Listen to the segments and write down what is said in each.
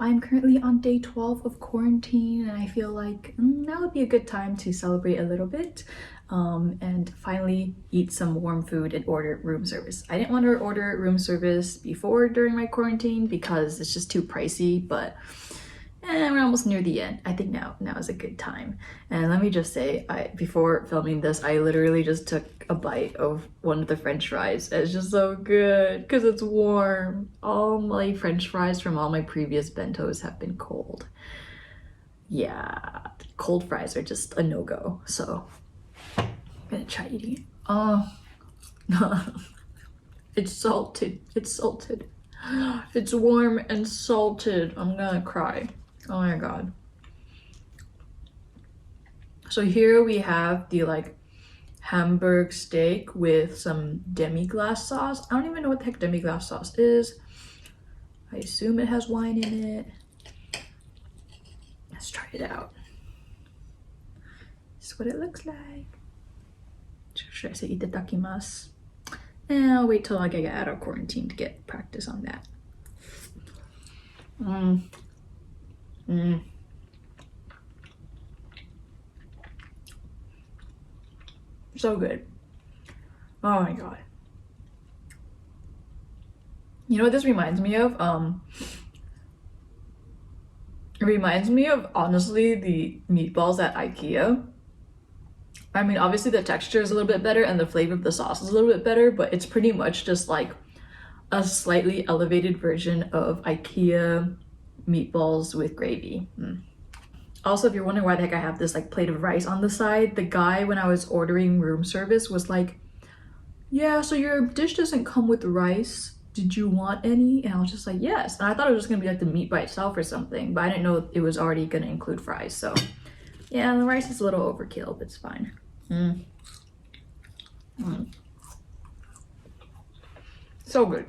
I'm currently on day 12 of quarantine, and I feel like now would be a good time to celebrate a little bit and finally eat some warm food and order room service. I didn't want to order room service before during my quarantine because it's just too pricey, but we're almost near the end. I think now is a good time. And let me just say, before filming this, I literally just took a bite of one of the French fries. It's just so good because it's warm. All my French fries from all my previous bentos have been cold. Yeah, cold fries are just a no-go. So I'm gonna try eating it. Oh, it's salted. It's salted. It's warm and salted. I'm gonna cry. Oh my god. So here we have the like Hamburg steak with some demi-glace sauce. I don't even know what the heck demi-glace sauce is. I assume it has wine in it. Let's try it out. This is what it looks like. Should I say itadakimasu? And I'll wait till I get out of quarantine to get practice on that. So good. Oh my god. You know what this reminds me of? It reminds me of, honestly, the meatballs at IKEA. I mean, obviously the texture is a little bit better and the flavor of the sauce is a little bit better, but it's pretty much just like a slightly elevated version of IKEA meatballs with gravy. Also, if you're wondering why the heck I have this like plate of rice on the side, the guy when I was ordering room service was like, yeah, so your dish doesn't come with rice. Did you want any? And I was just like, yes. And I thought it was just gonna be like the meat by itself or something, but I didn't know it was already gonna include fries. So yeah, the rice is a little overkill, but it's fine. So good.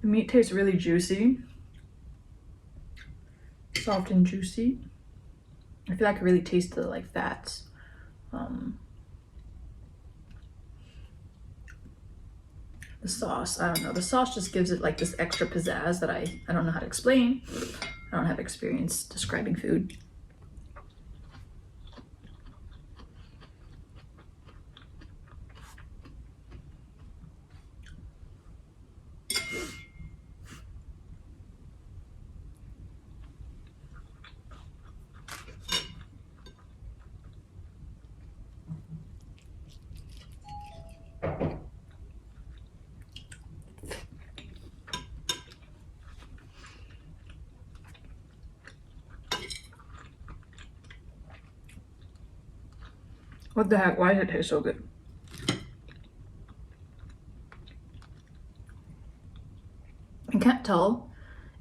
The meat tastes really juicy, soft and juicy. I feel like I really taste the like fats. The sauce, I don't know. The sauce just gives it like this extra pizzazz that I don't know how to explain. I don't have experience describing food. What the heck? Why does it taste so good? I can't tell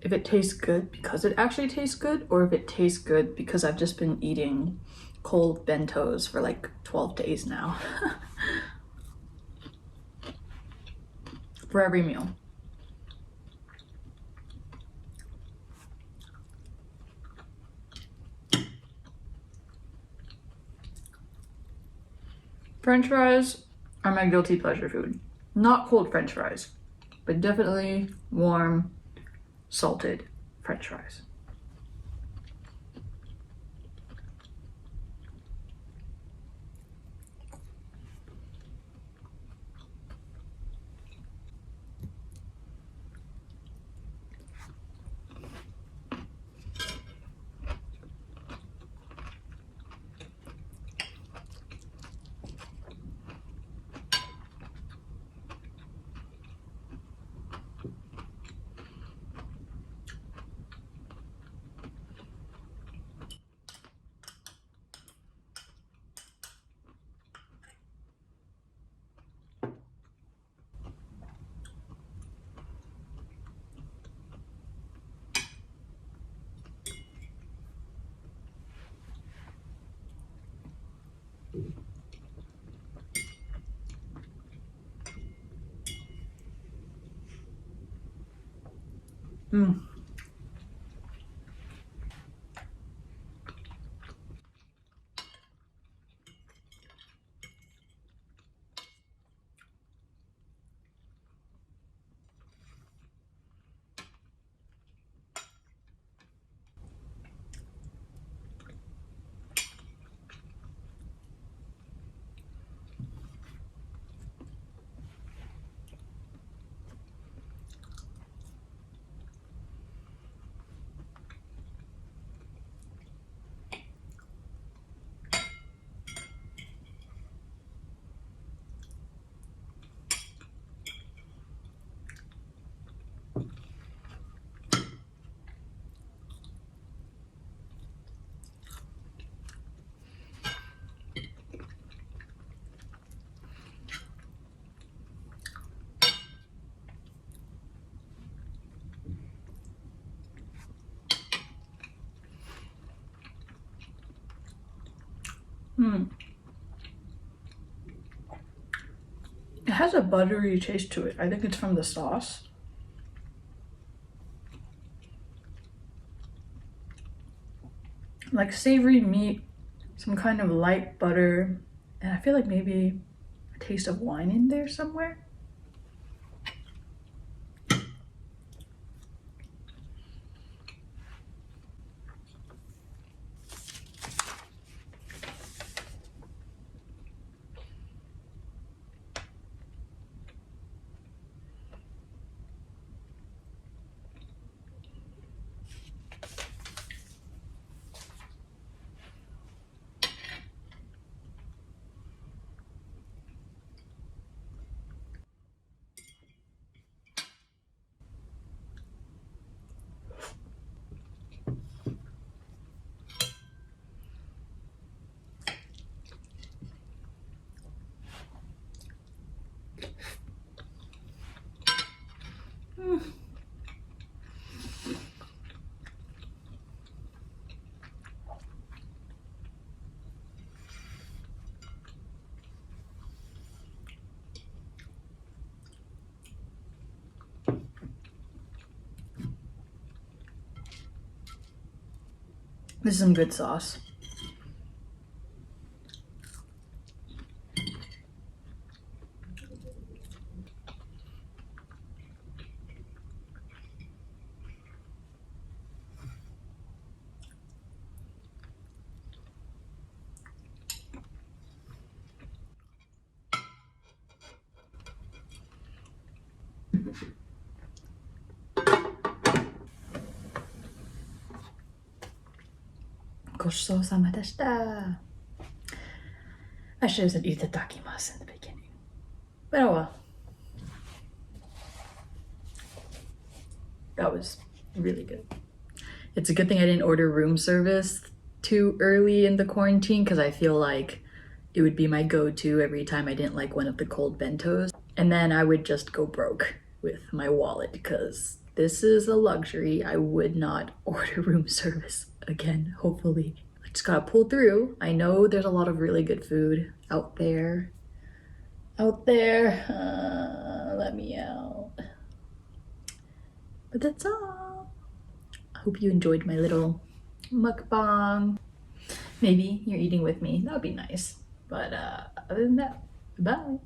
if it tastes good because it actually tastes good or if it tastes good because I've just been eating cold bentos for like 12 days now. For every meal. French fries are my guilty pleasure food. Not cold French fries, but definitely warm, salted French fries. It has a buttery taste to it. I think it's from the sauce. Like savory meat, some kind of light butter, and I feel like maybe a taste of wine in there somewhere. This is some good sauce. Gochousousama deshita. I should have said itadakimasu in the beginning. But oh well. That was really good. It's a good thing I didn't order room service too early in the quarantine because I feel like it would be my go-to every time I didn't like one of the cold bentos. And then I would just go broke with my wallet because this is a luxury. I would not order room service again, hopefully. I just gotta pull through. I know there's a lot of really good food out there. Let me out. But that's all. I hope you enjoyed my little mukbang. Maybe you're eating with me. That would be nice. But other than that, bye.